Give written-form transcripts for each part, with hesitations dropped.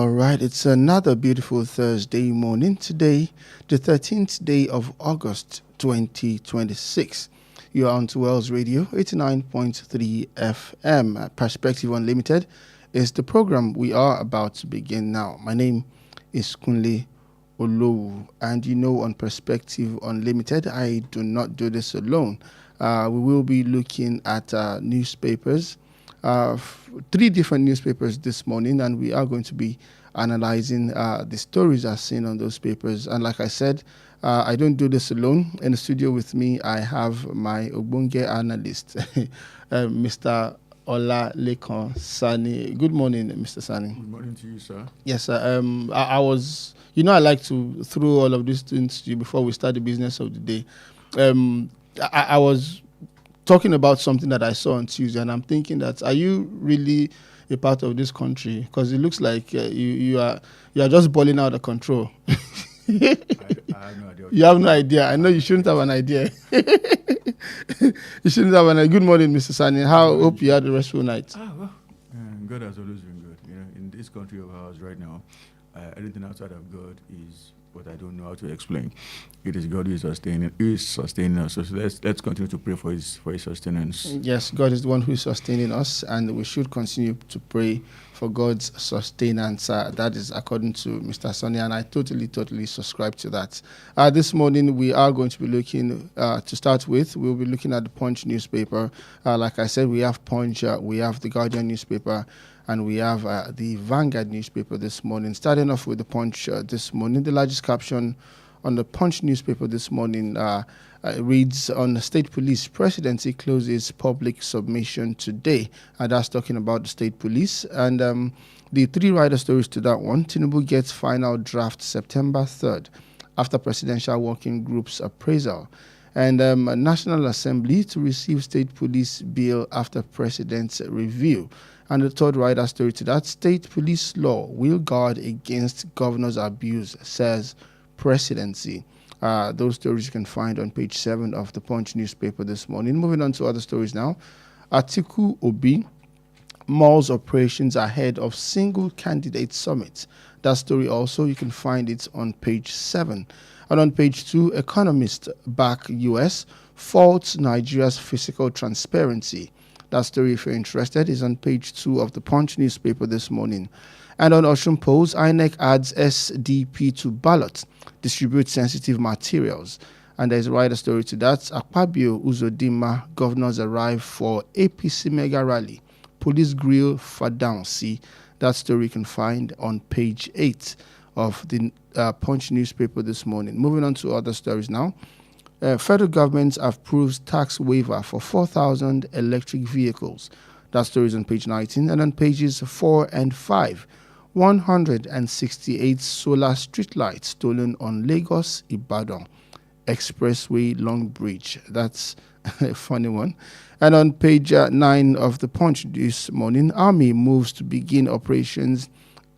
All right, it's another beautiful Thursday morning today, the 13th day of August 2026. You are on to Wells Radio 89.3 FM. Perspective Unlimited is the program we are about to begin now. My name is Kunle Olowu, and on Perspective Unlimited, I do not do this alone. We will be looking at newspapers. Three different newspapers this morning, and we are going to be analyzing the stories I've seen on those papers. And like I said, I don't do this alone. In the studio with me, I have my Ogbonge analyst, Mr. Olalekan Sani. Good morning, Mr. Sani. Good morning to you, sir. Yes, sir. I was, I like to throw all of these things to you before we start the business of the day. I was talking about something that I saw on Tuesday, and I'm thinking that, are you really a part of this country? Because it looks like you are just balling out of control. I have no idea. You have no idea. I know you shouldn't have an idea. You shouldn't have an idea. Good morning, Mr. Sani. Hope you had a restful night. God has always been good. In this country of ours right now, anything outside of God is what I don't know how to explain. It is God who is sustaining us. So let's continue to pray for his sustenance. Yes, God is the one who is sustaining us, and we should continue to pray for God's sustenance. That is according to Mr. Sonny, and I totally subscribe to that. This morning we are going to be looking, to start with, we'll be looking at the Punch newspaper. Like I said, we have Punch, we have the Guardian newspaper, and we have the Vanguard newspaper this morning. Starting off with the Punch this morning, the largest caption on the Punch newspaper this morning reads, on the state police, presidency closes public submission today. That's talking about the state police. And the three rider stories to that one: Tinubu gets final draft September 3rd after presidential working group's appraisal. And National Assembly to receive state police bill after president's review. And the third rider story to that: state police law will guard against governor's abuse, says presidency. Those stories you can find on page 7 of the Punch newspaper this morning. Moving on to other stories now. Atiku Obi malls operations ahead of single candidate summit. That story also, you can find it on page 7. And on page 2, economist back US faults Nigeria's fiscal transparency. That story, if you're interested, is on page 2 of the Punch newspaper this morning. And on Osun Polls, INEC adds SDP to ballot, distribute sensitive materials. And there's a rider story to that. Akpabio Uzodinma, governors arrive for APC mega rally. Police grill Fadansi. That story you can find on page 8 of the Punch newspaper this morning. Moving on to other stories now. Federal government approves tax waiver for 4,000 electric vehicles. That story is on page 19. And on pages 4 and 5, 168 solar streetlights stolen on Lagos-Ibadan Expressway Long Bridge. That's a funny one. And on page 9 of the Punch this morning, Army moves to begin operations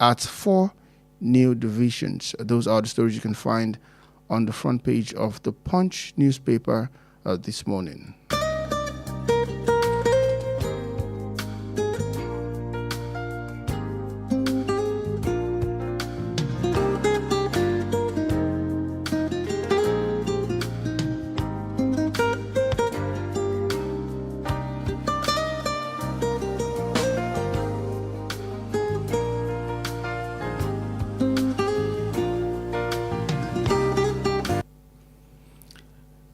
at 4 new divisions. Those are the stories you can find on the front page of the Punch newspaper this morning.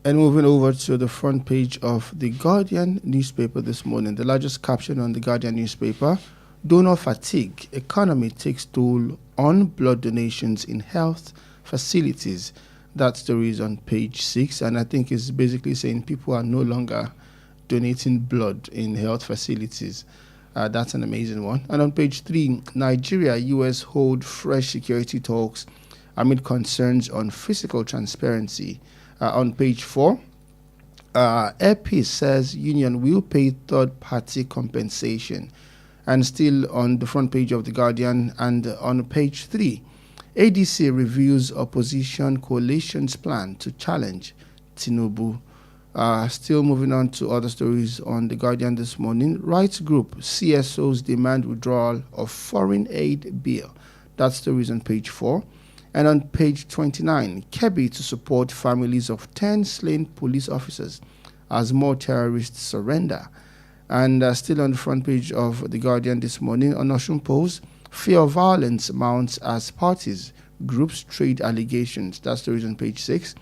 And moving over to the front page of the Guardian newspaper this morning, the largest caption on the Guardian newspaper: donor fatigue, economy takes toll on blood donations in health facilities. That story is on page 6, and I think it's basically saying people are no longer donating blood in health facilities. That's an amazing one. And on page 3, Nigeria, US hold fresh security talks amid concerns on fiscal transparency. On page 4, Airpeace says union will pay third-party compensation. And still on the front page of The Guardian and on page 3, ADC reviews opposition coalition's plan to challenge Tinubu. Still moving on to other stories on The Guardian this morning. Rights group CSOs demand withdrawal of foreign aid bill. That story is on page 4. And on page 29, Kebbi to support families of 10 slain police officers as more terrorists surrender. And still on the front page of The Guardian this morning, on Osun Post, fear of violence mounts as parties, groups trade allegations. That story is on page 6.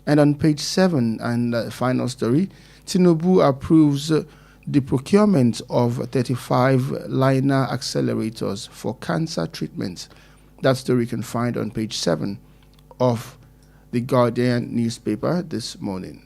And on page 7, and final story, Tinubu approves the procurement of 35 liner accelerators for cancer treatment. That story you can find on page 7 of The Guardian newspaper this morning.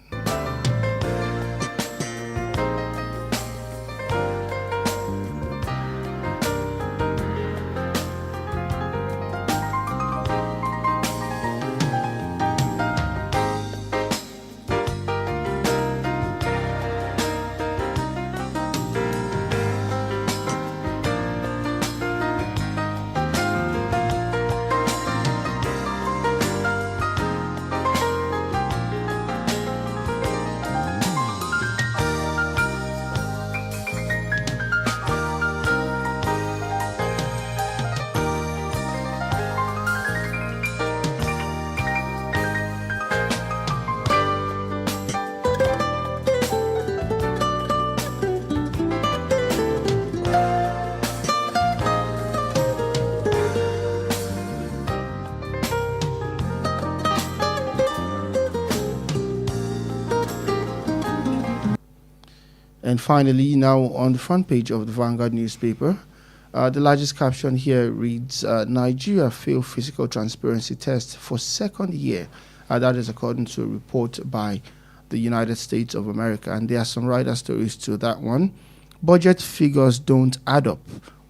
And finally, now on the front page of the Vanguard newspaper, the largest caption here reads, Nigeria failed physical transparency test for second year. That is according to a report by the United States of America. And there are some rider stories to that one. Budget figures don't add up.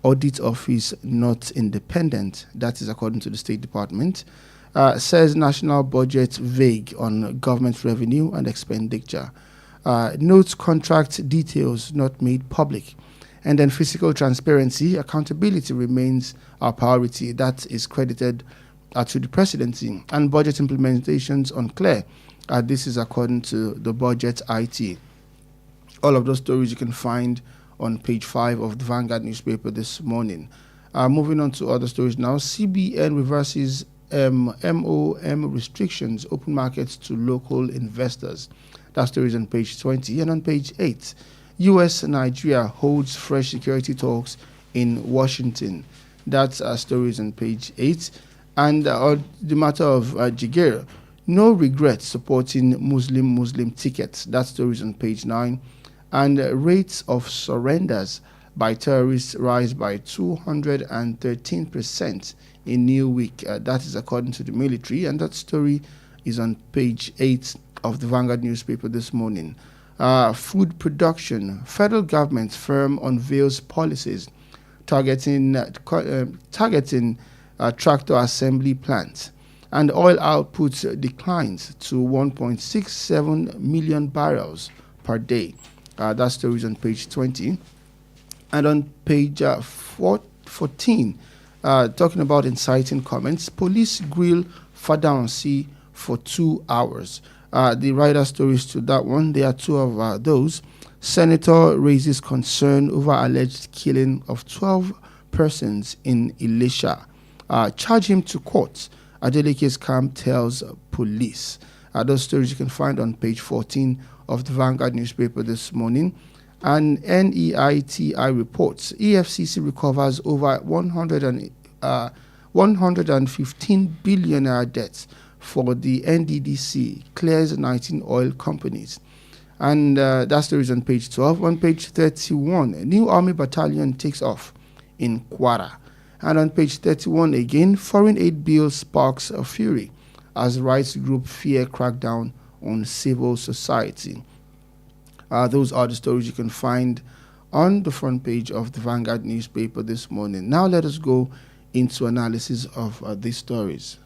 Audit office not independent. That is according to the State Department. Says national budget vague on government revenue and expenditure. Notes contract details not made public. And then physical transparency, accountability remains our priority. That is credited to the presidency. And budget implementations unclear. This is according to the Budget IT. All of those stories you can find on page 5 of the Vanguard newspaper this morning. Moving on to other stories now. CBN reverses MOM restrictions, open markets to local investors. That story is on page 20. And on page 8, U.S. and Nigeria holds fresh security talks in Washington. That story is on page 8. And on the matter of Jigera, no regret supporting Muslim tickets. That story is on page 9. And rates of surrenders by terrorists rise by 213% in New Week. That is according to the military. And that story is on page 8 of the Vanguard newspaper this morning. Food production. Federal government firm unveils policies targeting tractor assembly plants. And oil output declines to 1.67 million barrels per day. That story is on page 20. And on page 14, talking about inciting comments, police grill Fadansi for 2 hours. The writer stories to that one, there are two of those. Senator raises concern over alleged killing of 12 persons in Elisha. Charge him to court. Adeleke's camp tells police. Those stories you can find on page 14 of the Vanguard newspaper this morning. And NEITI reports EFCC recovers over 115 billion naira debts for the NDDC, clears 19 oil companies. And that story is on page 12. On page 31, a new army battalion takes off in Kwara. And on page 31 again, foreign aid bill sparks a fury as rights group fear crackdown on civil society. Those are the stories you can find on the front page of the Vanguard newspaper this morning. Now let us go into analysis of these stories.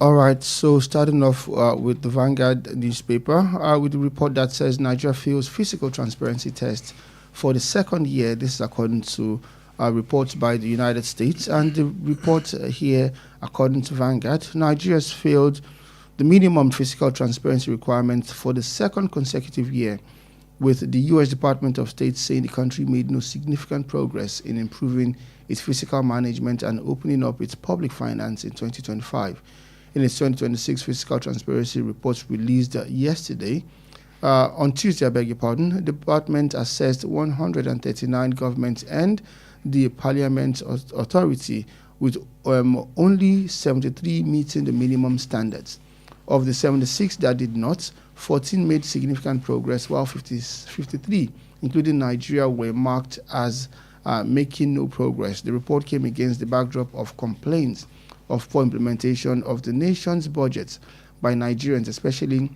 All right, so starting off with the Vanguard newspaper, with the report that says Nigeria fails physical transparency test for the second year. This is according to reports by the United States. And the report here, according to Vanguard, Nigeria has failed the minimum physical transparency requirement for the second consecutive year, with the U.S. Department of State saying the country made no significant progress in improving its fiscal management and opening up its public finance in 2025. In its 2026 fiscal transparency report released yesterday, on Tuesday, I beg your pardon, the department assessed 139 governments and the Parliament Authority, with only 73 meeting the minimum standards. Of the 76 that did not, 14 made significant progress, while 53, including Nigeria, were marked as making no progress. The report came against the backdrop of complaints of poor implementation of the nation's budget by Nigerians, especially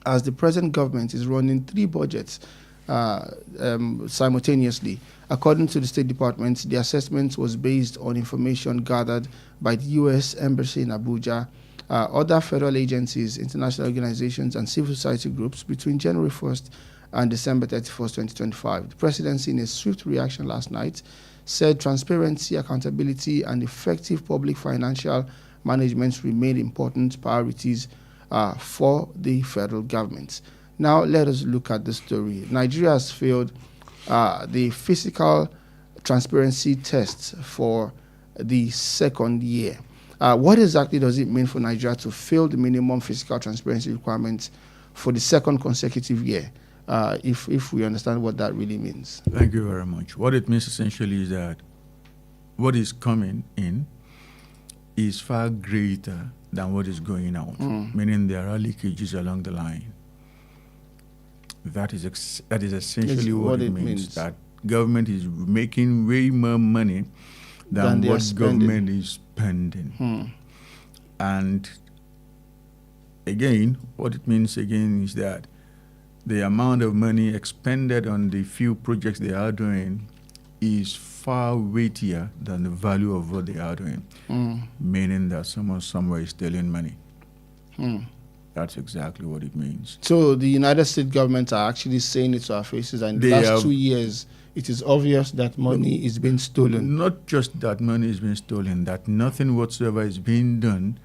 as the present government is running 3 budgets simultaneously. According to the State Department, the assessment was based on information gathered by the U.S. Embassy in Abuja, other federal agencies, international organizations, and civil society groups between January 1st and December 31st, 2025. The presidency, in a swift reaction last night, said transparency, accountability, and effective public financial management remain important priorities for the federal government. Now, let us look at the story. Nigeria has failed the physical transparency test for the second year. What exactly does it mean for Nigeria to fail the minimum physical transparency requirements for the second consecutive year? If we understand what that really means. Thank you very much. What it means essentially is that what is coming in is far greater than what is going out, meaning there are leakages along the line. That is essentially what it means. That government is making way more money than what government is spending. And again, what it means again is that the amount of money expended on the few projects they are doing is far weightier than the value of what they are doing, meaning that someone somewhere is stealing money. That's exactly what it means. So the United States government are actually saying it to our faces, and in the last 2 years, it is obvious that money is being stolen. Not just that money is being stolen, that nothing whatsoever is being done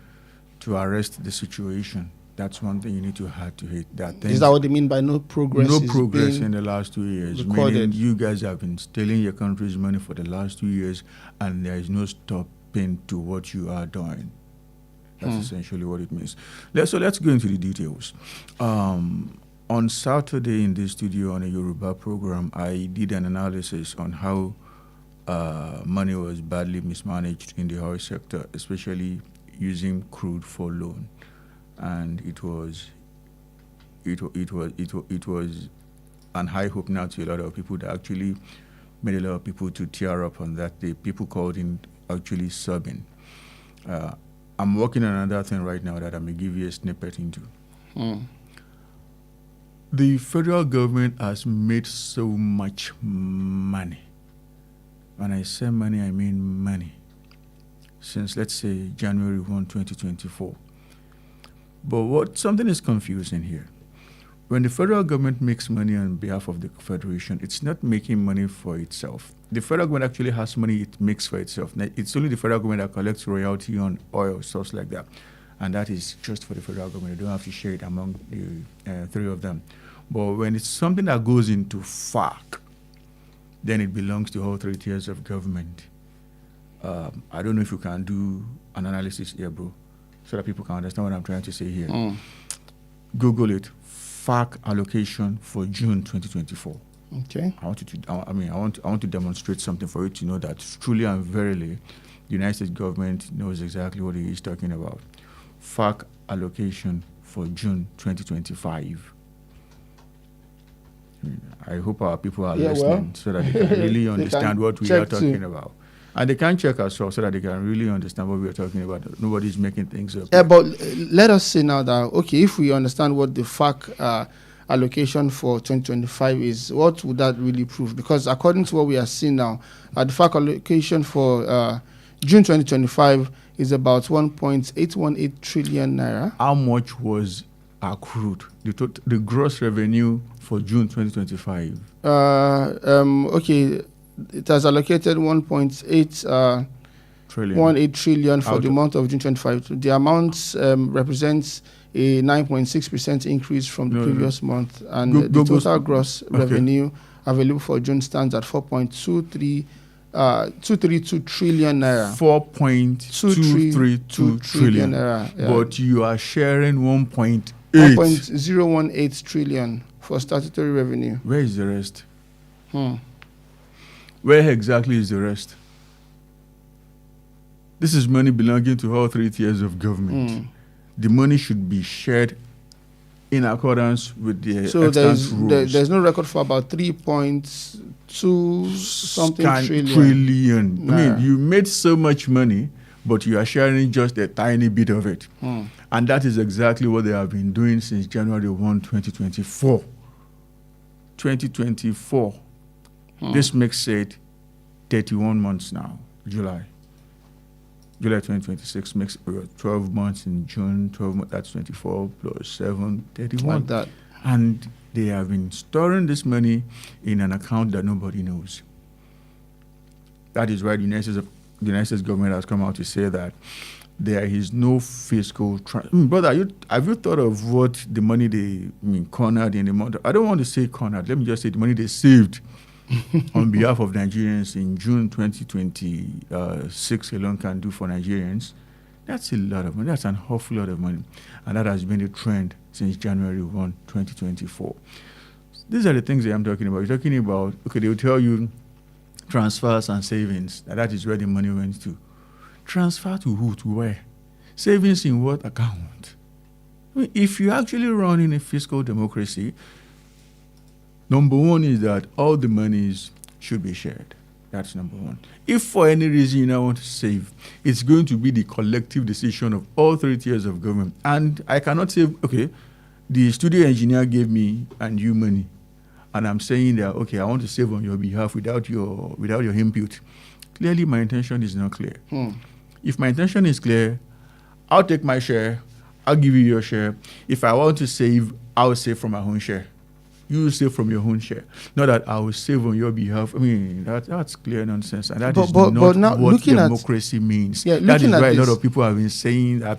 to arrest the situation. That's one thing you need to hard to hit. Is that what they mean by no progress? No progress in the last 2 years. Recorded. Meaning you guys have been stealing your country's money for the last 2 years, and there is no stopping to what you are doing. That's essentially what it means. So let's go into the details. On Saturday in this studio on a Yoruba program, I did an analysis on how money was badly mismanaged in the oil sector, especially using crude for loan. And it was an high hope now to a lot of people that actually made a lot of people to tear up on that day. People called in actually subbing. I'm working on another thing right now that I may give you a snippet into. The federal government has made so much money. When I say money, I mean money. Since, let's say, January 1, 2024. But something is confusing here. When the federal government makes money on behalf of the federation, it's not making money for itself. The federal government actually has money it makes for itself. It's only the federal government that collects royalty on oil, stuff like that. And that is just for the federal government. They don't have to share it among the 3 of them. But when it's something that goes into FARC, then it belongs to all 3 tiers of government. I don't know if you can do an analysis here, bro, so that people can understand what I'm trying to say here. Google it. FARC allocation for June 2024. Okay. I want to demonstrate something for you to know that truly and verily, the United States government knows exactly what it is talking about. FARC allocation for June 2025. I hope our people are listening so that they can really understand what we are talking about. And they can check us so that they can really understand what we are talking about. Nobody's making things up. Yeah, but let us say now that, okay, if we understand what the FARC allocation for 2025 is, what would that really prove? Because according to what we are seeing now, the FARC allocation for June 2025 is about 1.818 trillion naira. How much was accrued? The gross revenue for June 2025. Okay, it has allocated 1.8 trillion for the month of June 25. The amount represents a 9.6% increase from the previous month, and the total gross revenue available for June stands at 232 trillion naira. 4.232 trillion naira. Yeah. But you are sharing 1.018 trillion for statutory revenue. Where is the rest? Where exactly is the rest? This is money belonging to all 3 tiers of government. The money should be shared in accordance with the extant rules. There's no record for about 3.2 something trillion. Nah. I mean, you made so much money, but you are sharing just a tiny bit of it. And that is exactly what they have been doing since January 1, 2024. 2024. This makes it 31 months now, July 2026 makes 12 months in June, 12 months, that's 24 plus 7, 31. Like that. And they have been storing this money in an account that nobody knows. That is why the United States government has come out to say that there is no fiscal... Brother, have you thought of what the money they cornered in the month? I don't want to say cornered. Let me just say the money they saved on behalf of Nigerians in June 2026 alone can do for Nigerians. That's a lot of money. That's an awful lot of money. And that has been a trend since January 1, 2024. These are the things that I'm talking about. You're talking about, okay, they will tell you transfers and savings. That is where the money went to. Transfer to who? To where? Savings in what account? I mean, if you actually run in a fiscal democracy, number one is that all the monies should be shared. That's number one. If for any reason you now want to save, it's going to be the collective decision of all 3 tiers of government. And I cannot say, okay, the studio engineer gave me and you money, and I'm saying that, okay, I want to save on your behalf without your input. Clearly, my intention is not clear. If my intention is clear, I'll take my share, I'll give you your share. If I want to save, I'll save from my own share. You save from your own share. Not that I will save on your behalf. I mean, that's clear nonsense. And that is not what democracy means. Yeah, that is why a lot of people have been saying that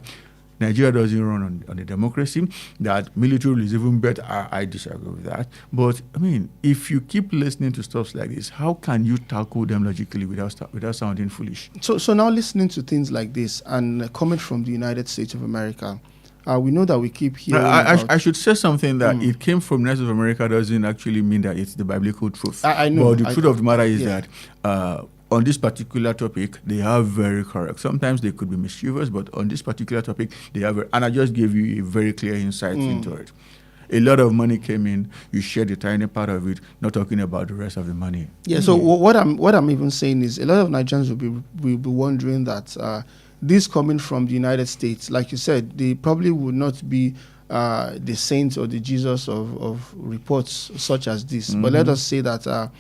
Nigeria doesn't run on a democracy, that military rule is even better. I disagree with that. But, I mean, if you keep listening to stuff like this, how can you tackle them logically without sounding foolish? So now listening to things like this and coming from the United States of America, we know that we keep hearing I should say something that it came from the United States of America doesn't actually mean that it's the biblical truth. I know. But the truth of the matter is that on this particular topic, they have very correct. Sometimes they could be mischievous, but on this particular topic, they have and I just gave you a very clear insight into it. A lot of money came in, you shared a tiny part of it, not talking about the rest of the money. Yeah, so what I'm even saying is a lot of Nigerians will be wondering that this coming from the United States, like you said, they probably would not be the saints or the Jesus of reports such as this. But let us say that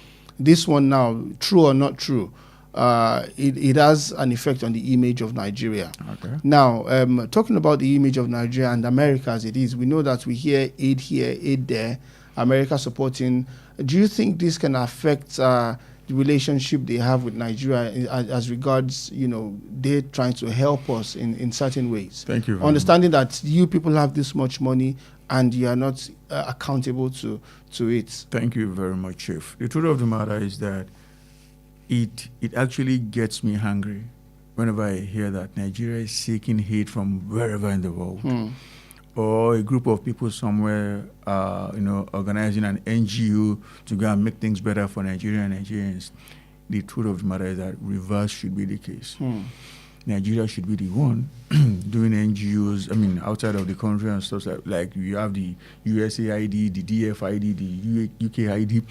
this one now, true or not true, it has an effect on the image of Nigeria. Okay. Now, talking about the image of Nigeria and America as it is, we know that we hear aid here, aid there, America supporting. Do you think this can affect the relationship they have with Nigeria as regards, they're trying to help us in certain ways? Thank you. Understanding that you people have this much money and you are not accountable to it. Thank you very much, Chief. The truth of the matter is that it actually gets me hungry whenever I hear that Nigeria is seeking aid from wherever in the world. Or a group of people somewhere, organizing an NGO to go and make things better for Nigeria and Nigerians. The truth of the matter is that reverse should be the case. Nigeria should be the one doing NGOs, outside of the country and stuff like you have the USAID, the DFID, the UKID.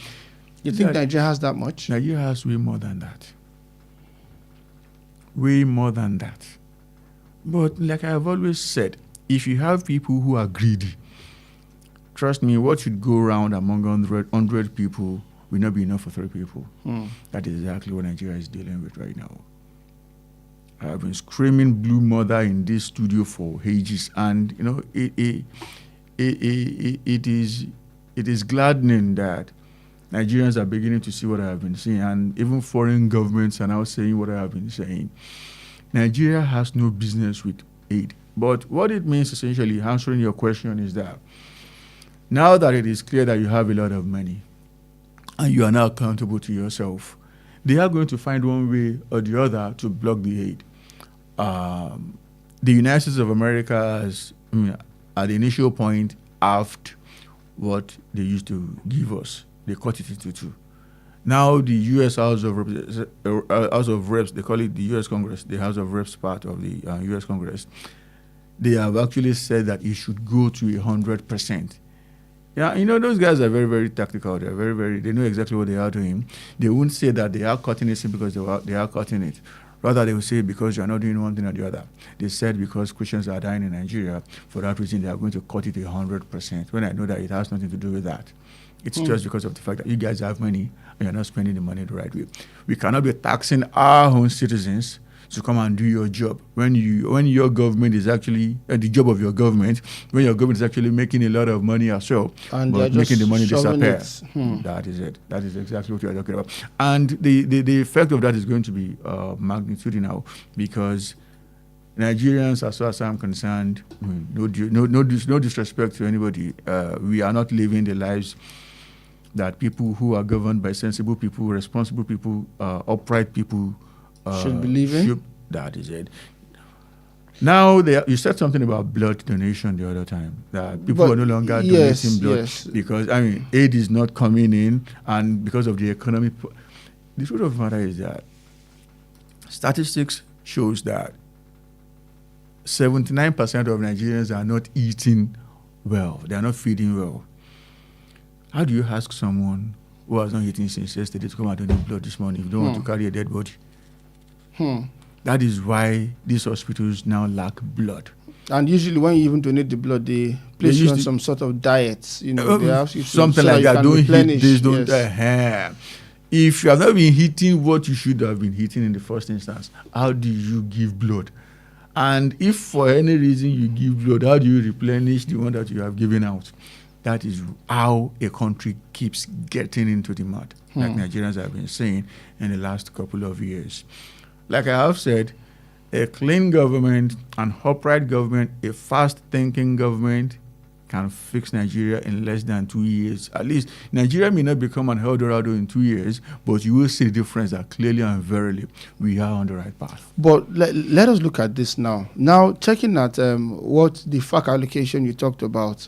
You think Nigeria has that much? Nigeria has way more than that. Way more than that. But like I've always said, if you have people who are greedy, trust me, what should go around among 100 people will not be enough for 3 people. That is exactly what Nigeria is dealing with right now. I've been screaming Blue Mother in this studio for ages, and it is gladdening that Nigerians are beginning to see what I have been saying, and even foreign governments are now saying what I have been saying. Nigeria has no business with aid. But what it means, essentially, answering your question, is that now that it is clear that you have a lot of money and you are now accountable to yourself, they are going to find one way or the other to block the aid. The United States of America has, at the initial point, halved what they used to give us. They cut it into two. Now the U.S. House of Reps, they call it the U.S. Congress, the House of Reps part of the U.S. Congress, they have actually said that it should go to 100%. Yeah, those guys are very, very tactical. They're very, very, they know exactly what they are doing. They won't say that they are cutting it because they are cutting it. Rather, they will say because you are not doing one thing or the other. They said because Christians are dying in Nigeria, for that reason they are going to cut it 100%, when I know that it has nothing to do with that. It's just because of the fact that you guys have money and you're not spending the money the right way. We cannot be taxing our own citizens to come and do your job when your government is actually the job of your government, when your government is actually making a lot of money as well, and but making the money disappear. That is it. That is exactly what we are talking about. And the effect of that is going to be magnitudinal, because Nigerians, as far as I'm concerned, no disrespect to anybody, we are not living the lives that people who are governed by sensible people, responsible people, upright people should believe in. That is it. Now, you said something about blood donation the other time, that people are no longer donating blood because, aid is not coming in, and because of the economy. The truth of the matter is that statistics shows that 79% of Nigerians are not eating well. They are not feeding well. How do you ask someone who has not eaten since yesterday to come and donate blood this morning if you don't want to carry a dead body? That is why these hospitals now lack blood. And usually when you even donate the blood, they place you on some sort of diet. They ask you to, something so like that. Don't eat this, don't. If you have not been eating what you should have been eating in the first instance, how do you give blood? And if for any reason you give blood, how do you replenish the one that you have given out? That is how a country keeps getting into the mud, like Nigerians have been saying in the last couple of years. Like I have said, a clean government, an upright government, a fast-thinking government can fix Nigeria in less than 2 years. At least Nigeria may not become an El Dorado in 2 years, but you will see the difference that clearly and verily we are on the right path. But let us look at this now. Now, checking at what the FAC allocation you talked about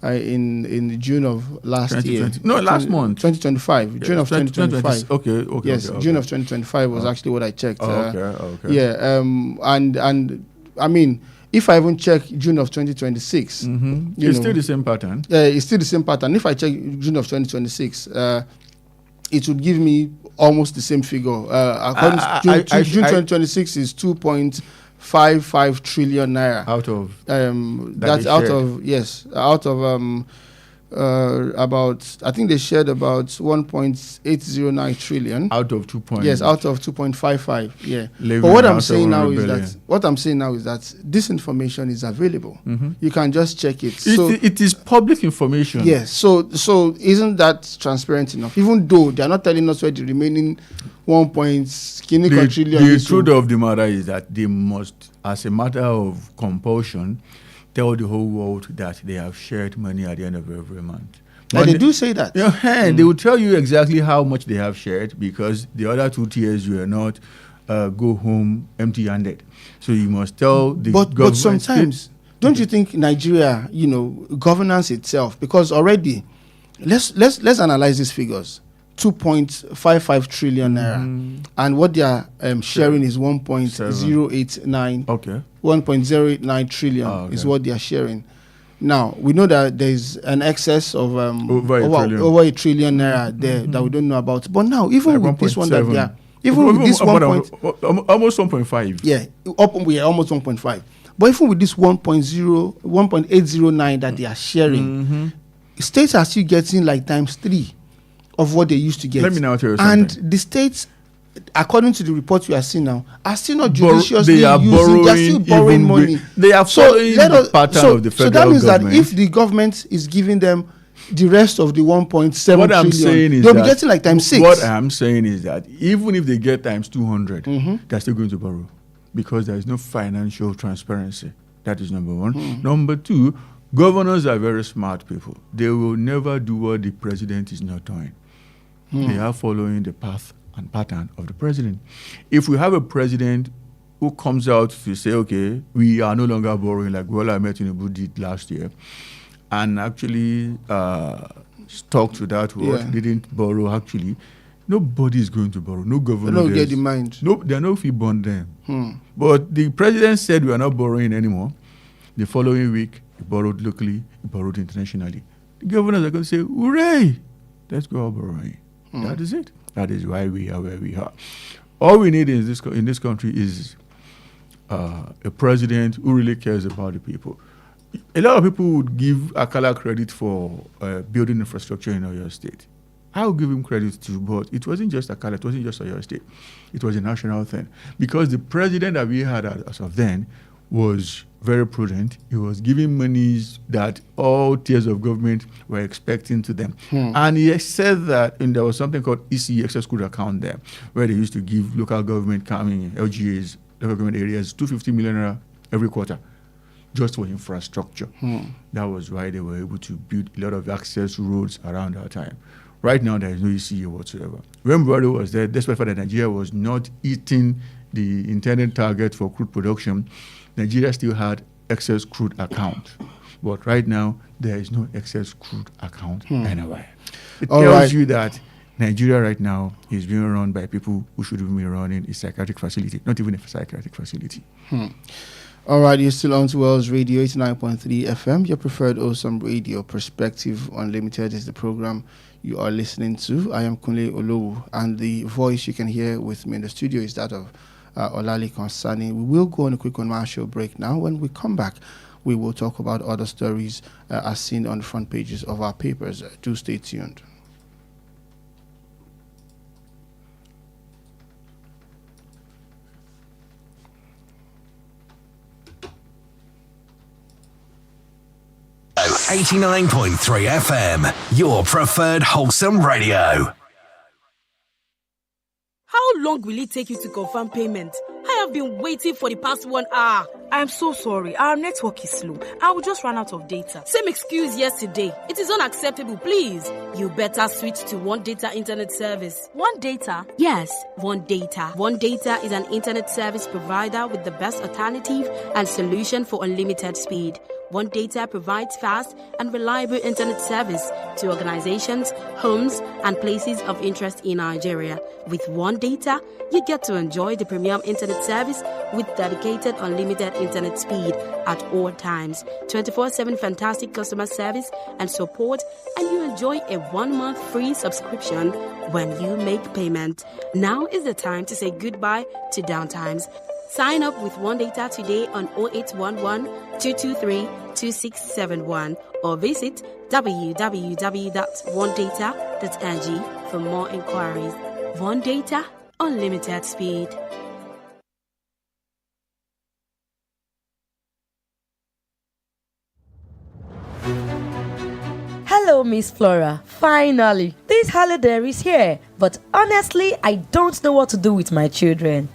in June of last year. No, last month. 2025. June of 2025. Okay. Yes, okay. June of 2025 was actually what I checked. Okay. Yeah, and I mean, if I even check June of 2026, it's still the same pattern. It's still the same pattern. If I check June of 2026, it would give me almost the same figure. According to June 2026 is 2.55 trillion naira. Out of that's out of about, I think they shared about 1.809 trillion. Out of 2. Yes, out of 2.55. Yeah. But what I'm saying now is that this information is available. You can just check it. It is public information. Yes. So isn't that transparent enough? Even though they are not telling us where the remaining 1 trillion. The truth of the matter is that they must, as a matter of compulsion, tell the whole world that they have shared money at the end of every month. But they do say that. They will tell you exactly how much they have shared, because the other 2 tiers were not go home empty-handed. So you must tell the government. But sometimes, don't you think Nigeria, governance itself, because already, let's analyze these figures. 2.55 trillion naira, and what they are sharing is 1.089. Okay. 1.089 trillion is what they are sharing. Now we know that there is an excess of over a trillion naira there that we don't know about. But now, even with this one that they are, with this almost 1.5. Yeah, we are almost 1.5. But even with this 1.809 that they are sharing, states are still getting like times 3 of what they used to get. Let me now tell you something. And the states according to the report we are seeing now, are still not judiciously they are using. They are still borrowing money. They are following the pattern of the federal government. So that means that if the government is giving them the rest of the 1.7 what I'm trillion, saying is they'll be getting like times 6. What I'm saying is that even if they get times 200, they're still going to borrow because there is no financial transparency. That is number one. Number two, governors are very smart people. They will never do what the president is not doing. They are following the path and pattern of the president. If we have a president who comes out to say, okay, we are no longer borrowing like Bola Ahmed Tinubu did last year, and actually stuck to that word, didn't borrow actually, nobody is going to borrow. No governor. They don't get the mind. No, there are no fee bond them. But the president said we are not borrowing anymore. The following week, he borrowed locally, he borrowed internationally. The governors are going to say, hooray, let's go out borrowing. That is it. That is why we are where we are. All we need in this country is a president who really cares about the people. A lot of people would give Akala credit for building infrastructure in Oyo State. I will give him credit too, but it wasn't just Akala, it wasn't just Oyo State. It was a national thing. Because the president that we had as of then was very prudent. He was giving monies that all tiers of government were expecting to them. And he said that, and there was something called EC, excess crude account there, where they used to give local government coming, LGAs, local government areas, 250 million naira every quarter, just for infrastructure. That was why they were able to build a lot of access roads around that time. Right now, there is no ECA whatsoever. When Buhari was there, despite the fact that Nigeria was not eating the intended target for crude production, Nigeria still had excess crude account. But right now, there is no excess crude account anywhere. It tells you that Nigeria right now is being run by people who should be running a psychiatric facility, not even a psychiatric facility. All right, you're still on to Wells Radio 89.3 FM, your preferred awesome radio. Perspective Unlimited is the program you are listening to. I am Kunle Olowu, and the voice you can hear with me in the studio is that of Olali Konsani. We will go on a quick commercial break now. When we come back, we will talk about other stories as seen on the front pages of our papers. Do stay tuned. Oh, 89.3 FM, your preferred wholesome radio. How long will it take you to confirm payment? I have been waiting for the past 1 hour. I'm so sorry. Our network is slow. I will just run out of data. Same excuse yesterday. It is unacceptable, please. You better switch to One Data Internet Service. One Data? Yes, One Data. One Data is an internet service provider with the best alternative and solution for unlimited speed. One Data provides fast and reliable internet service to organizations, homes, and places of interest in Nigeria. With One Data, you get to enjoy the premium internet service with dedicated unlimited internet speed at all times, 24/7 fantastic customer service and support, and you enjoy a 1-month free subscription when you make payment. Now is the time to say goodbye to downtimes. Sign up with One Data today on 0811 223 2671 or visit www.onedata.ng for more inquiries. One Data, unlimited speed. Hello, Miss Flora. Finally, this holiday is here. But honestly, I don't know what to do with my children.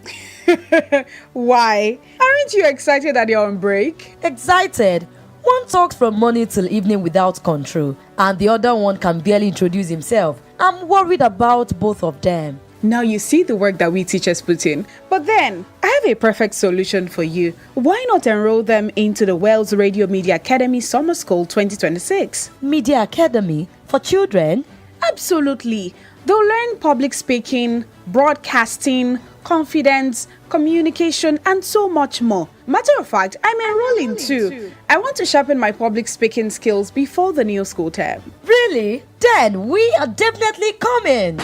Why? Aren't you excited that you're on break? Excited? One talks from morning till evening without control, and the other one can barely introduce himself. I'm worried about both of them. Now you see the work that we teachers put in. But then, I have a perfect solution for you. Why not enroll them into the Wells Radio Media Academy Summer School 2026? Media Academy for children? Absolutely. They'll learn public speaking, broadcasting, confidence, communication, and so much more. Matter of fact, I'm enrolling too. I want to sharpen my public speaking skills before the new school term. Really? Then we are definitely coming.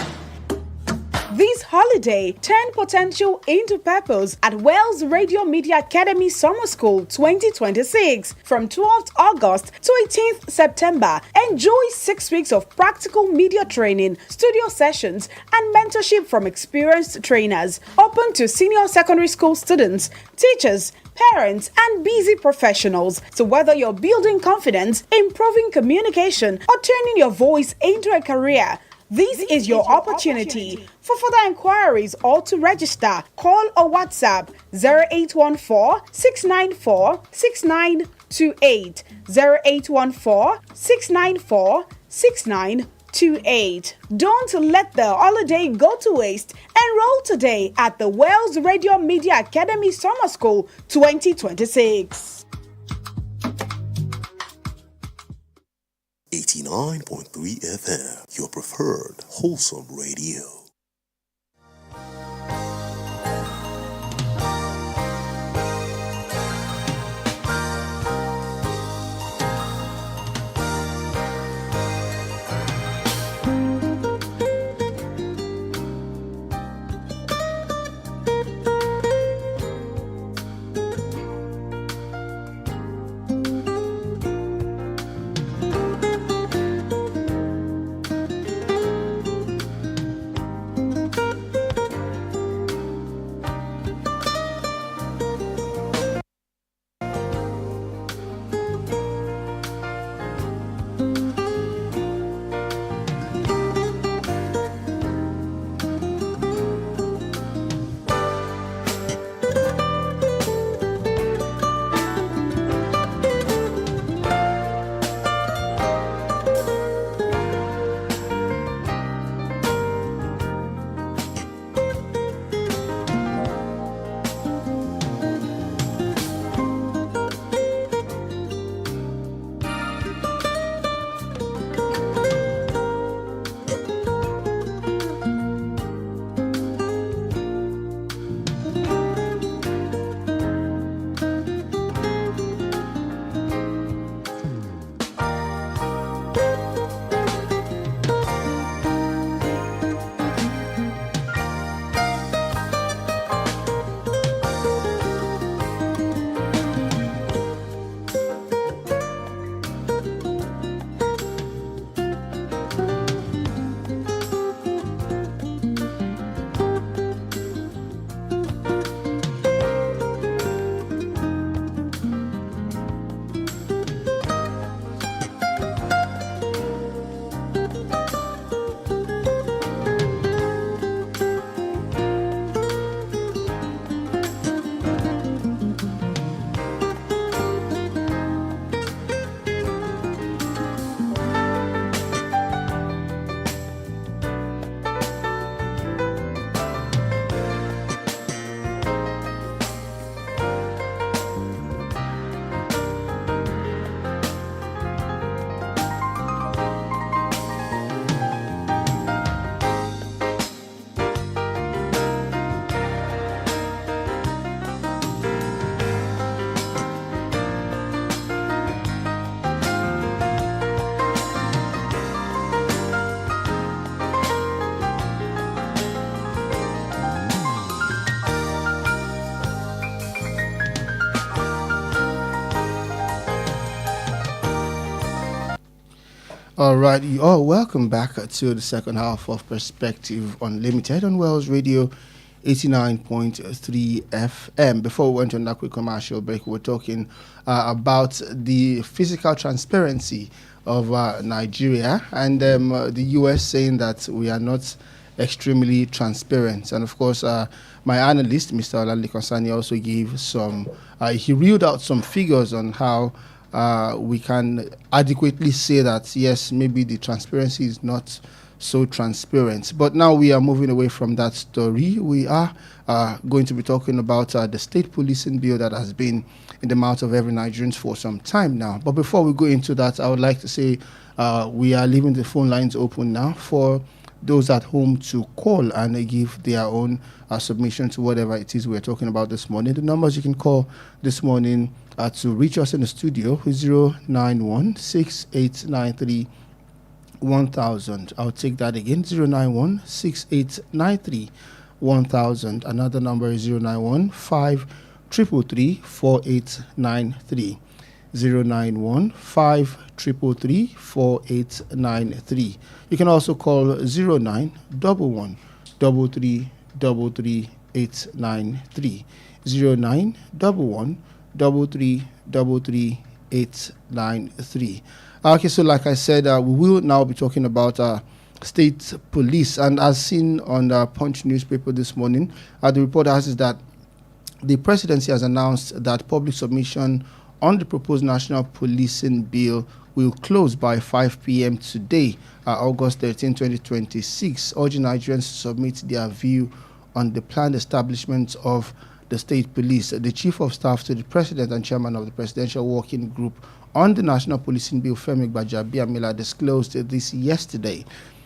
This holiday, turn potential into purpose at Wells Radio Media Academy Summer School 2026 from 12th August to 18th September. Enjoy 6 weeks of practical media training, studio sessions, and mentorship from experienced trainers. Open to senior secondary school students, teachers, parents, and busy professionals. So whether you're building confidence, improving communication, or turning your voice into a career, this is your opportunity. For further inquiries or to register, call or WhatsApp 0814-694-6928, 0814-694-6928. Don't let the holiday go to waste. Enroll today at the Wells Radio Media Academy Summer School 2026. 89.3 FM, your preferred wholesome radio. All right, you all welcome back to the second half of Perspective Unlimited on Wells Radio 89.3 FM. Before we went on that quick commercial break, we were talking about the physical transparency of Nigeria and the US saying that we are not extremely transparent. And of course, my analyst, Mr. Olale Konsani, also gave some, he reeled out some figures on how we can adequately say that, yes, maybe the transparency is not so transparent. But now we are moving away from that story. We are going to be talking about the state policing bill that has been in the mouth of every Nigerian for some time now. But before we go into that, I would like to say we are leaving the phone lines open now for those at home to call and give their own submission to whatever it is we're talking about this morning. The numbers you can call this morning to reach us in the studio is 091-6893-1059 1000. I'll take that again. 091 6893 1000. Another number is 091 5333 4893. 091 5333 4893. You can also call 0911 3333 893. 0911 3333 893. Okay, so like I said, we will now be talking about state police. And as seen on the Punch newspaper this morning, the report has is that the presidency has announced that public submission on the proposed national policing bill will close by 5 p.m. today, August 13, 2026, urging Nigerians to submit their view on the planned establishment of the state police. The chief of staff to the president and chairman of the presidential working group on the national policing bill, Femi Gbajabiamila, disclosed this yesterday,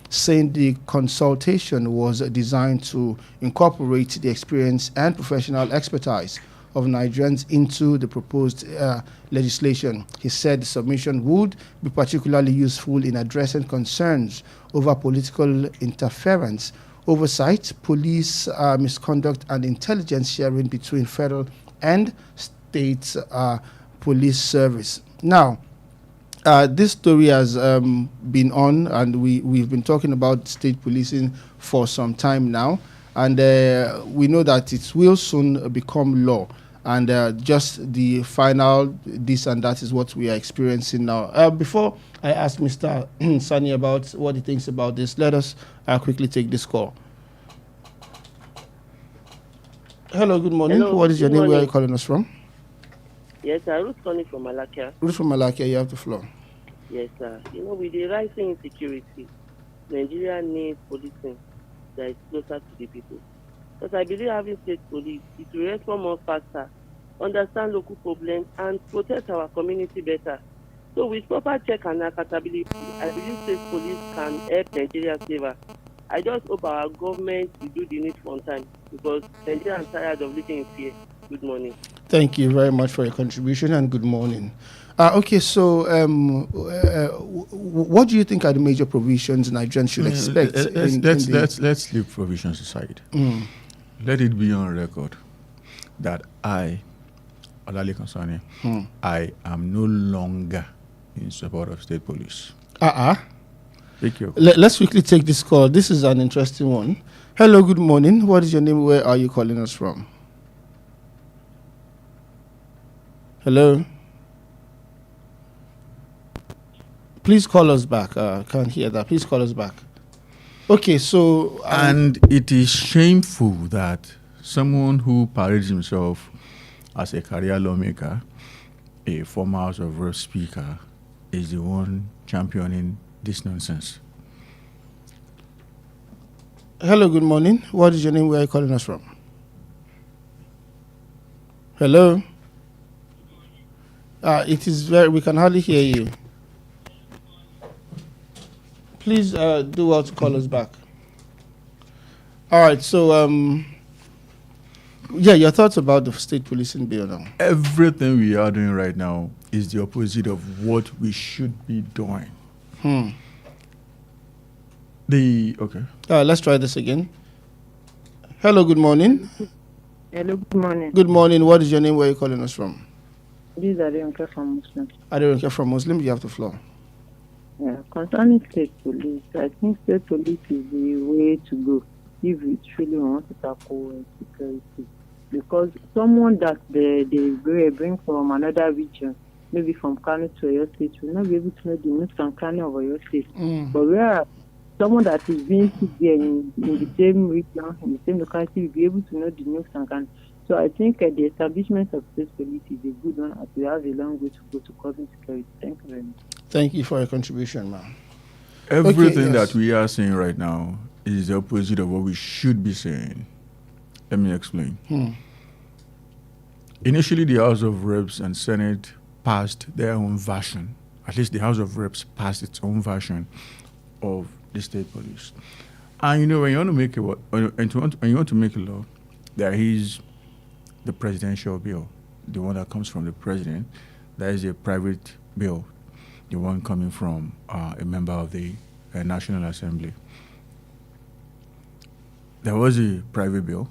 saying the consultation was designed to incorporate the experience and professional expertise of Nigerians into the proposed legislation. He said the submission would be particularly useful in addressing concerns over political interference, oversight, police misconduct, and intelligence sharing between federal and state police service. Now, this story has been on, and we've been talking about state policing for some time now, and we know that it will soon become law. And just the final this and that is what we are experiencing now. Before I ask Mr. Sani about what he thinks about this, let us quickly take this call. Hello, good morning. Hello, what is your good name? morning. Where are you calling us from? Yes, sir. Ruth calling from Malakia. Ruth from Malakia, you have the floor. Yes, sir. With the rising insecurity, Nigeria needs policing that is closer to the people. Because I believe having state police, it will respond more faster, understand local problems, and protect our community better. So with proper check and accountability, I believe state police can help Nigeria saver. I just hope our government will do the needful on time, because Nigeria is tired of living in fear. Good morning. Thank you very much for your contribution, and good morning. Okay, so what do you think are the major provisions Nigerians should expect? Let's leave provisions aside. Let it be on record that I, Olalekan Sani, I am no longer in support of state police. Thank you. Let's quickly take this call. This is an interesting one. Hello, good morning. What is your name? Where are you calling us from? Hello? Please call us back. Can't hear that. Please call us back. Okay, so... and it is shameful that someone who parades himself as a career lawmaker, a former House of Reps speaker, is the one championing this nonsense. Hello, good morning. What is your name? Where are you calling us from? Hello? It is we can hardly hear you. Please do well to call us back. All right, so your thoughts about the state policing bill now? Everything we are doing right now is the opposite of what we should be doing. Let's try this again. Hello, good morning. Hello, good morning. Good morning. What is your name? Where are you calling us from? This is Aderonke from Muslim. Aderonke from Muslim. You have the floor. Yeah, concerning state police, I think state police is the way to go if we truly want to tackle security. Because someone that they bring from another region, maybe from Kano to Oyo State, will not be able to know the nooks and crannies of Oyo State. But where someone that is being put there in the same region, in the same locality, will be able to know the nooks and crannies. So I think the establishment of state police is a good one, as we have a long way to go to curbing security. Thank you very much. Thank you for your contribution, ma'am. Everything that we are saying right now is the opposite of what we should be saying. Let me explain. Initially, the House of Reps and Senate passed their own version. At least the House of Reps passed its own version of the state police. And when you want to make a law, there is the presidential bill, the one that comes from the president. There is a private bill, the one coming from a member of the National Assembly. There was a private bill,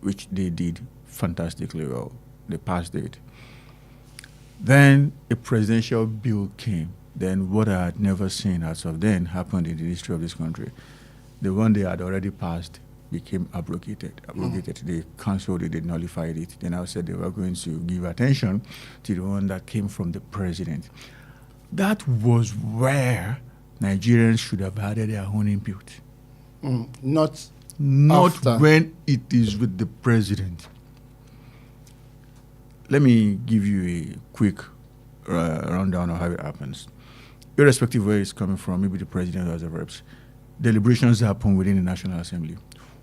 which they did fantastically well. They passed it. Then a presidential bill came. Then what I had never seen as of then happened in the history of this country. The one they had already passed became abrogated. They cancelled it, they nullified it. They now said they were going to give attention to the one that came from the president. That was where Nigerians should have added their own input. Not after. When it is with the president. Let me give you a quick rundown of how it happens. Irrespective of where it's coming from, maybe the president or House of Reps, deliberations happen within the National Assembly.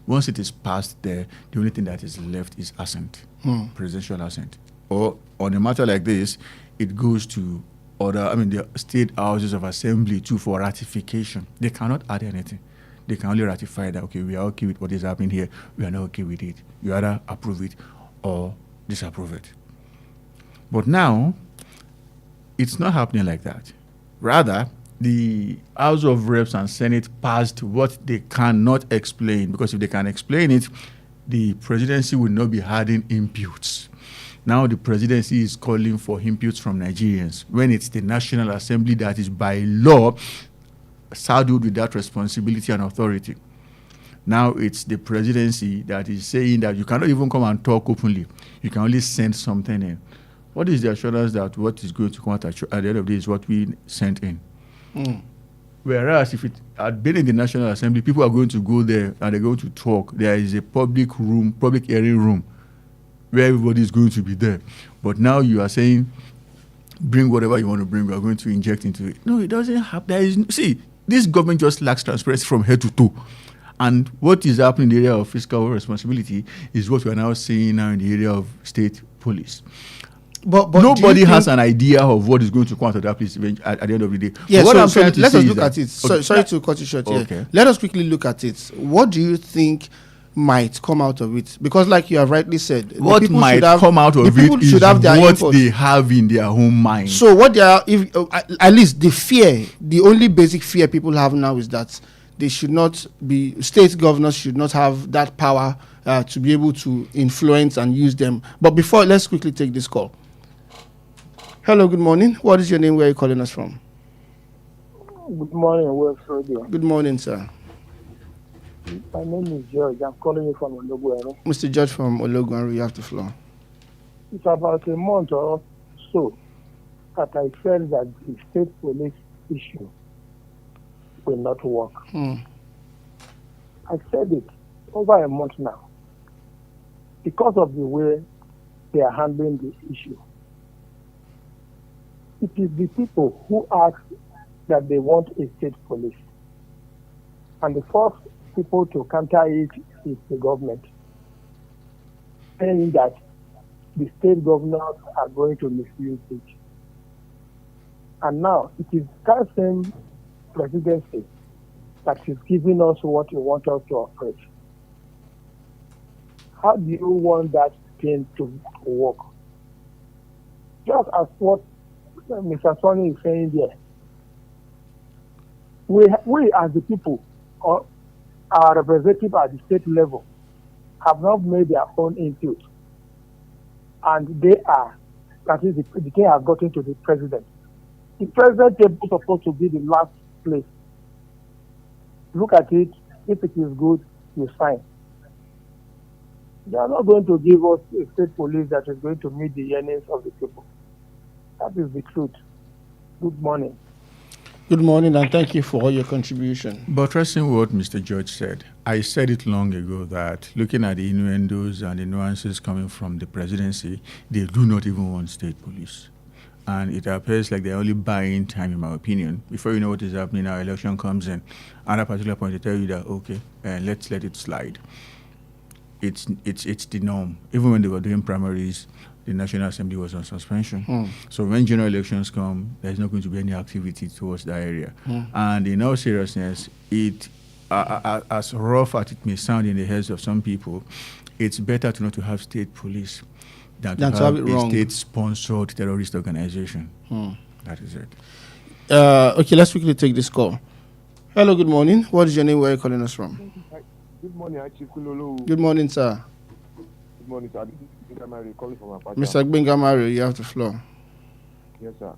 Once it is passed there, the only thing that is left is assent, presidential assent. Or on a matter like this, it goes to the state houses of assembly too for ratification. They cannot add anything. They can only ratify that, okay, we are okay with what is happening here. We are not okay with it. You either approve it or disapprove it. But now, it's not happening like that. Rather, the House of Reps and Senate passed what they cannot explain, because if they can explain it, the presidency will not be adding inputs. Now the presidency is calling for inputs from Nigerians, when it's the National Assembly that is by law saddled with that responsibility and authority. Now it's the presidency that is saying that you cannot even come and talk openly. You can only send something in. What is the assurance that what is going to come out at the end of the day is what we sent in? Whereas if it had been in the National Assembly, people are going to go there and they're going to talk. There is a public hearing room, where everybody is going to be there. But now you are saying, bring whatever you want to bring, we are going to inject into it. No, it doesn't happen. This government just lacks transparency from head to toe. And what is happening in the area of fiscal responsibility is what we are now seeing now in the area of state police. But nobody has an idea of what is going to come out of that place at the end of the day. Yeah, let us look at it. Sorry to cut you short here. Okay. Let us quickly look at it. What do you think might come out of it? Because like you have rightly said, what might come out of it is what they have in their own mind. So what they are, at least the only basic fear people have now is that they should not be, state governors should not have that power to be able to influence and use them. But before, let's quickly take this call. Hello, good morning. What is your name? Where are you calling us from? Good morning, West Radio. Good morning, sir. My name is George. I'm calling you from Olowu. Mr. George from Olowu, you have the floor. It's about a month or so that I felt that the state police issue will not work. I said it over a month now because of the way they are handling the issue. It is the people who ask that they want a state police. And the first people to counter it is the government, saying that the state governors are going to misuse it. And now it is that same presidency that is giving us what you want us to operate. How do you want that thing to work? Just as what Mr. Sonny is saying there, we as the people, or our representatives at the state level, have not made their own input. And that is the thing has gotten to the president. The president is supposed to be the last place. Look at it. If it is good, you sign. They are not going to give us a state police that is going to meet the yearnings of the people. That is the truth. Good morning. Good morning, and thank you for all your contribution. Buttressing what Mr. George said, I said it long ago that looking at the innuendos and the nuances coming from the presidency, they do not even want state police. And it appears like they're only buying time, in my opinion. Before you know what is happening, our election comes in. At a particular point, they tell you that, okay, let's let it slide. It's the norm. Even when they were doing primaries, the National Assembly was on suspension. So when general elections come, there's not going to be any activity towards that area. And in all seriousness, as rough as it may sound in the heads of some people, it's better to not to have state police than to have a state-sponsored terrorist organization. That is it. Okay, let's quickly take this call. Hello, good morning. What is your name? Where are you calling us from? Good morning, Chief Olowu. Good morning, sir. Good morning, sir. This is Bengamari calling from Apache. Mr. Bengamari, you have the floor. Yes, sir.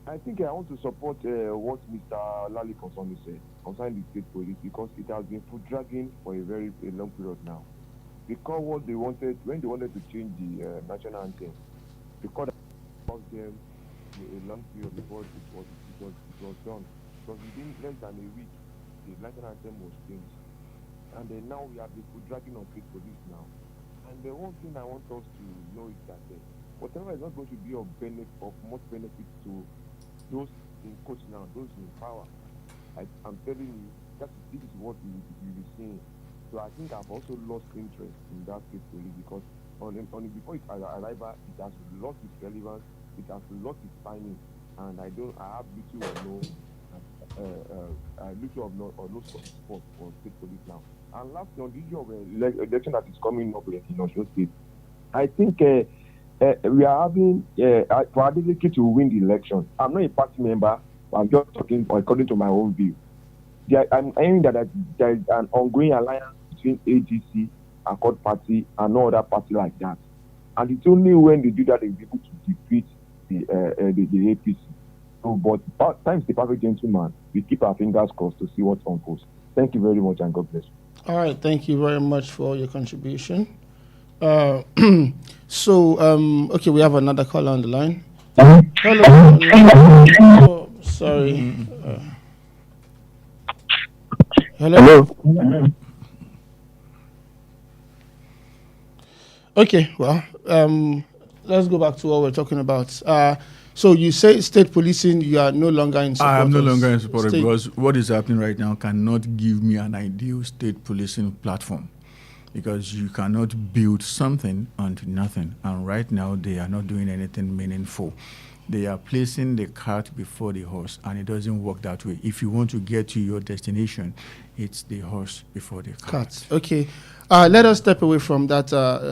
I think I want to support what Mr. Lali Konsoni said concerning the state police because it has been foot dragging for a very long period now. Because what they wanted, when they wanted to change the national anthem, because of them a long period before it was done. Because within less than a week, the national anthem was changed. And then now we have the foot dragging on state police now. And the one thing I want us to know is that whatever is not going to be of much benefit to those in coach now, those in power, I'm telling you, this is what we will be seeing. So I think I've also lost interest in that state police because before its arrival, it has lost its relevance, it has lost its timing, and I have little or no support for state police now. And lastly, on the issue of election that is coming up in Osun State, I think we are having for Adeleke to win the election. I'm not a party member, I'm just talking according to my own view. I'm hearing that there is an ongoing alliance between AGC, Accord Party, and no other party like that. And it's only when they do that they'll be able to defeat the APC. So, but times the perfect gentleman, we keep our fingers crossed to see what's unfolds. Thank you very much and God bless you. All right, thank you very much for your contribution. Okay, we have another caller on the line. Hello. Oh, sorry. Hello. Okay, well, let's go back to what we're talking about. So you say state policing, you are no longer in support. I am no longer in support because what is happening right now cannot give me an ideal state policing platform because you cannot build something onto nothing. And right now, they are not doing anything meaningful. They are placing the cart before the horse, and it doesn't work that way. If you want to get to your destination, it's the horse before the cart. Okay. Let us step away from that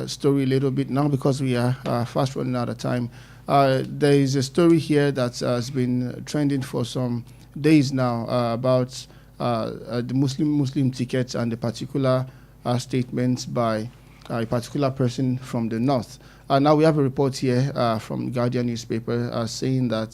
story a little bit now because we are fast running out of time. There is a story here that has been trending for some days now about the Muslim tickets and the particular statements by a particular person from the north. Now we have a report here from Guardian newspaper saying that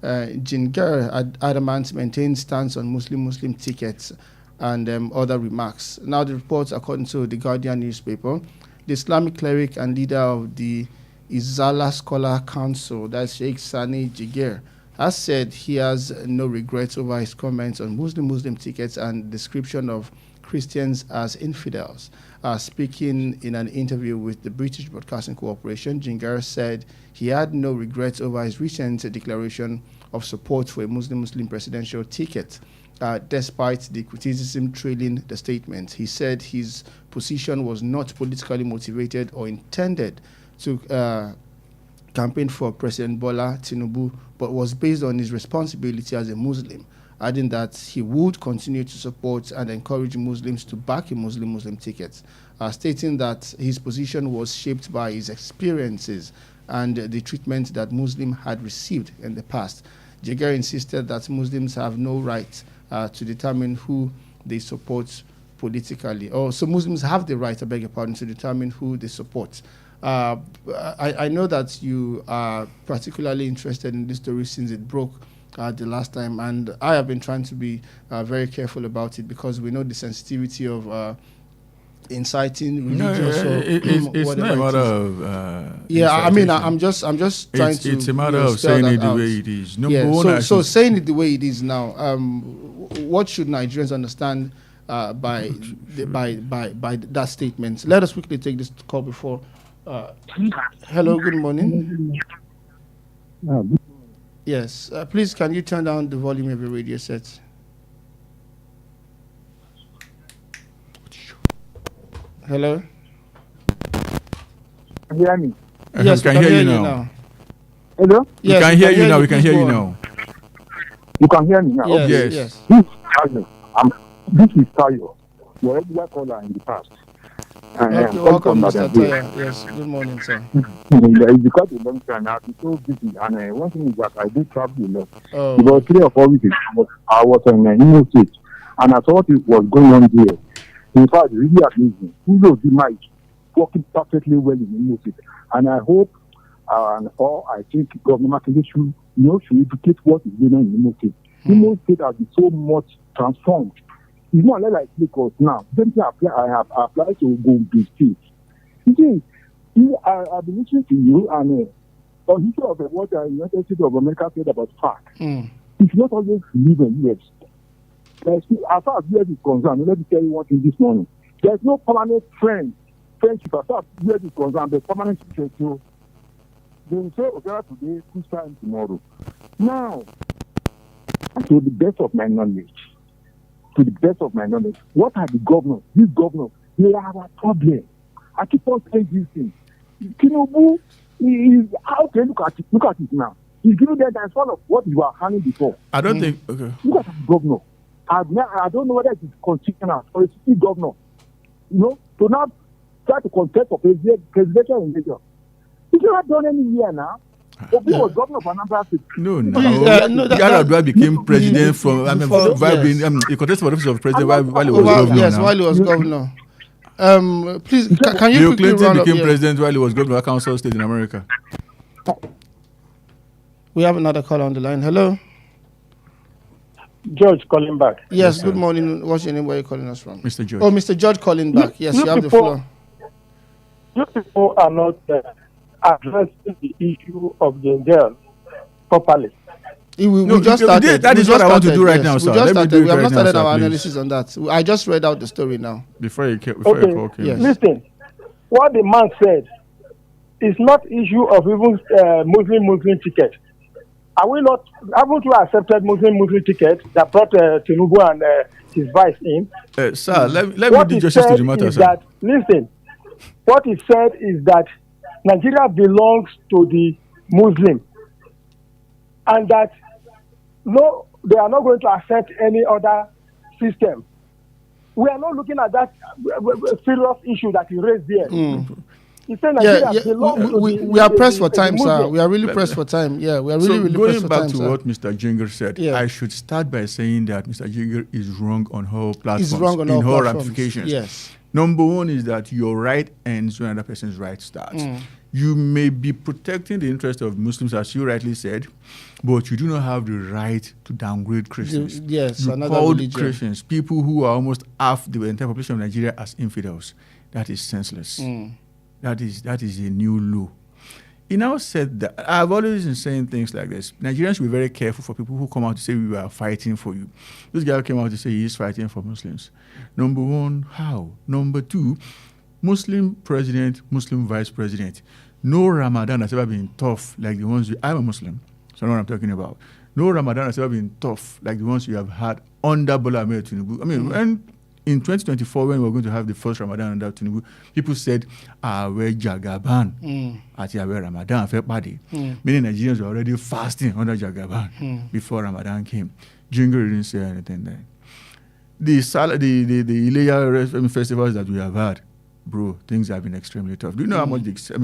Jinger Adamant maintains stance on Muslim tickets and other remarks. Now the report, according to the Guardian newspaper, the Islamic cleric and leader of the Izala Scholar Council, that's Sheikh Sani Jigir, has said he has no regrets over his comments on Muslim tickets and description of Christians as infidels. Speaking in an interview with the British Broadcasting Corporation, Jingara said he had no regrets over his recent declaration of support for a Muslim presidential ticket, despite the criticism trailing the statement. He said his position was not politically motivated or intended to campaign for President Bola Tinubu, but was based on his responsibility as a Muslim, adding that he would continue to support and encourage Muslims to back a Muslim ticket, stating that his position was shaped by his experiences and the treatment that Muslims had received in the past. Jagger insisted that Muslims have no right to determine who they support politically. So Muslims have the right, I beg your pardon, to determine who they support. I know that you are particularly interested in this story since it broke the last time, and I have been trying to be very careful about it because we know the sensitivity of inciting religious. It's not a matter of. I mean, I'm just trying to. It's a matter of saying it the way it is. So saying it the way it is now. What should Nigerians understand by that statement? Let us quickly take this call before. Hello, good morning. Yes, please can you turn down the volume of your radio set? Hello? Can you hear me? Yes, we can hear you now. Hello? Yes, we can hear you now. We can hear you now. You can hear me now? Yes. This is Tayo, your regular caller in the past. Okay, welcome, Mr. Tayo. Yes, good morning, sir. It's because a long time I've been so busy, and one thing is that I do travel a lot. Oh. About 3 or 4 weeks ago, I was in Imo State, And I thought it was going on there. In fact, really amazing. Kunle is working perfectly well in Imo State. And I hope, I think Governor Makinde should educate what is going on in Imo State. Imo State has been so much transformed. It's not like Lagos now. Then I have applied to Gombe State. I've been listening to you, and on the issue of what the United States of America said about FARC, it's not always live in the US. As far as US is concerned, let me tell you one thing this morning. There's no permanent friendship as far as US is concerned, there's permanent friendship. So they will say, okay, today, this time tomorrow. Now, to the best of my knowledge, what are the governors? These governors, they are our problem. I keep on saying this thing. Tinubu is how can you look at it now? He's giving them the one of what you were handling before. I don't think. Okay. Look at the governor. I don't know whether it is constitutional or it's still governor. To now try to contest for presidential election. He's not done any year now. Obi was governor of Anambra State. No. Yaradua became president from. He contested for the office of president while he was governor. Yes, while he was governor. Please, can you Bill quickly Clinton run up became here? president while he was governor of Council State in America. We have another caller on the line. Hello. George calling back. Yes, good morning. What's your name? Where are you calling us from? Mr. George. Oh, Mr. George calling back. Yes, you have the floor. You people are not addressing the issue of the girl properly. We just started. That is what I want to do right now, sir. We have not started our please. analysis on that. I just read out the story now. Before you came. Yes. Listen, what the man said is not issue of even Muslim ticket. Haven't you accepted Muslim ticket that brought Tinubu and his vice in? Sir, let me do justice to the matter, sir. Listen, what he said is that Nigeria belongs to the Muslim, and that no, they are not going to accept any other system. We are not looking at that serious issue that he raised there. He said Nigeria belongs to we are pressed for time, sir. We are really pressed for time. Yeah, we are really pressed for time. Going back to what Mr. Jinger said, I should start by saying that Mr. Jinger is wrong on whole platforms. He's wrong on all whole platforms. ramifications. Yes. Number one is that your right ends when another person's right starts. You may be protecting the interest of Muslims, as you rightly said, but you do not have the right to downgrade Christians. Yes, you another called religion. Christians, people who are almost half the entire population of Nigeria, as infidels. That is senseless. That is a new law. He now said that I've always been saying things like this. Nigerians should be very careful for people who come out to say we are fighting for you. This guy came out to say he is fighting for Muslims. Number one, how? Number two, Muslim president, Muslim vice president. No Ramadan has ever been tough like the ones I'm a Muslim, so I know what I'm talking about. No Ramadan has ever been tough like the ones you have had under Bola Ahmed Tinubu. I mean, when in 2024, when we were going to have the first Ramadan under Tinubu, people said, we're Jagaban at Yahweh Ramadan, meaning Nigerians were already fasting under Jagaban before Ramadan came. Jinger didn't say anything then. The Ileya festivals that we have had, bro, things have been extremely tough. Do you know how much a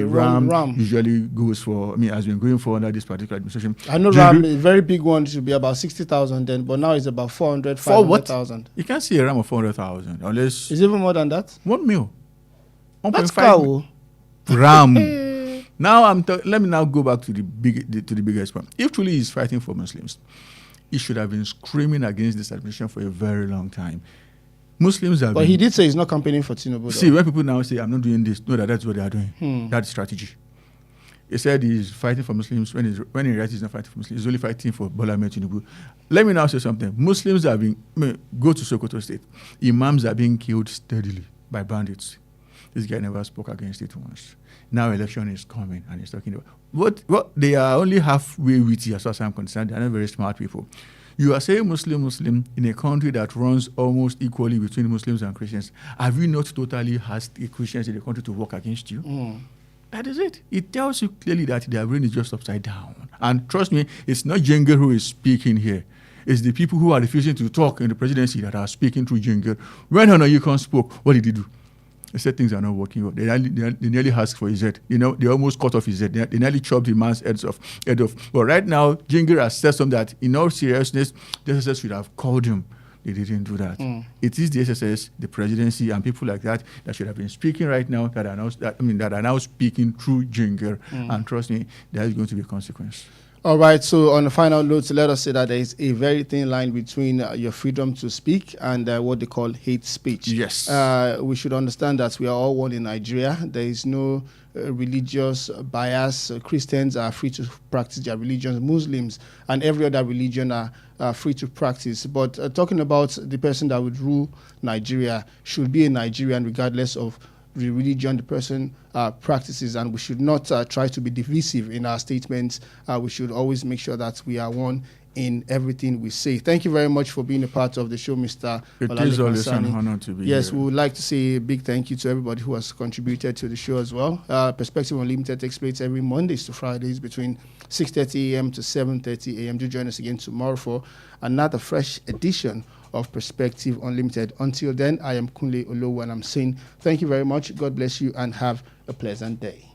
ram usually goes for? I mean, has been going for under this particular administration. I know ram, a very big one, should be about 60,000 then, but now it's about 400, 500,000. You can't see a ram of 400,000 unless it's even more than that. 1 mil. That's cow. Ram. Now let me now go back to the biggest one. If truly he's fighting for Muslims, he should have been screaming against this administration for a very long time. Muslims have But he did say he's not campaigning for Tinubu. See, when people now say, I'm not doing this, know that that's what they are doing. That's strategy. He said he's fighting for Muslims when in reality he's not fighting for Muslims. He's only fighting for Bola Ahmed Tinubu. Let me now say something. Muslims are being, go to Sokoto State. Imams are being killed steadily by bandits. This guy never spoke against it once. Now election is coming and he's talking about what they are only halfway witty as far as I'm concerned. They are not very smart people. You are saying Muslim in a country that runs almost equally between Muslims and Christians. Have you not totally asked the Christians in the country to work against you? That is it. It tells you clearly that their brain is just upside down. And trust me, it's not Jenga who is speaking here. It's the people who are refusing to talk in the presidency that are speaking through Jenga. When Honor Yukon spoke, what did he do? They said things are not working well. They nearly asked for his head. They almost cut off his head. They nearly chopped the man's head off. But right now, Ginger has said something that, in all seriousness, the SSS should have called him. They didn't do that. It is the SSS, the presidency, and people like that should have been speaking right now. That are now speaking through Ginger. And trust me, there is going to be a consequence. All right, so on the final note, let us say that there is a very thin line between your freedom to speak and what they call hate speech. Yes. We should understand that we are all one in Nigeria. There is no religious bias. Christians are free to practice their religion. Muslims and every other religion are free to practice. But talking about the person that would rule Nigeria should be a Nigerian regardless of the religion the person practices, and we should not try to be divisive in our statements. We should always make sure that we are one in everything we say. Thank you very much for being a part of the show, Mr. It is always an honor to be here. Yes, we would like to say a big thank you to everybody who has contributed to the show as well. Perspective Unlimited takes place every Mondays to Fridays between 6:30 a.m. to 7:30 a.m. Do join us again tomorrow for another fresh edition of Perspective Unlimited. Until then, I am Kunle Olowu, and I'm saying thank you very much. God bless you and have a pleasant day.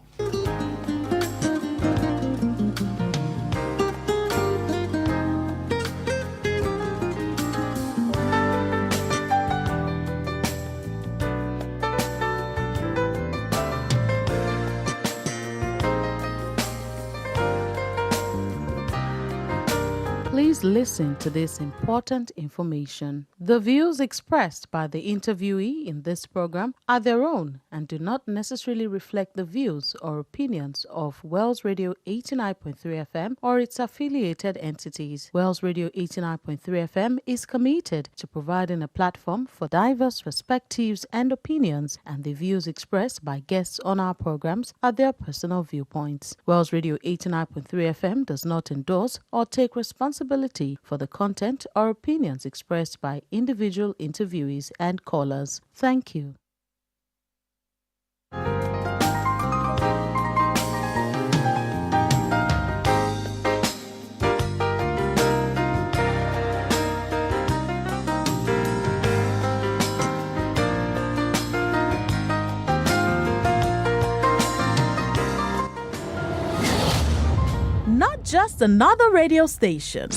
Please listen to this important information. The views expressed by the interviewee in this program are their own and do not necessarily reflect the views or opinions of Wells Radio 89.3 FM or its affiliated entities. Wells Radio 89.3 FM is committed to providing a platform for diverse perspectives and opinions, and the views expressed by guests on our programs are their personal viewpoints. Wells Radio 89.3 FM does not endorse or take responsibility for the content or opinions expressed by individual interviewees and callers. Thank you. Not just another radio station.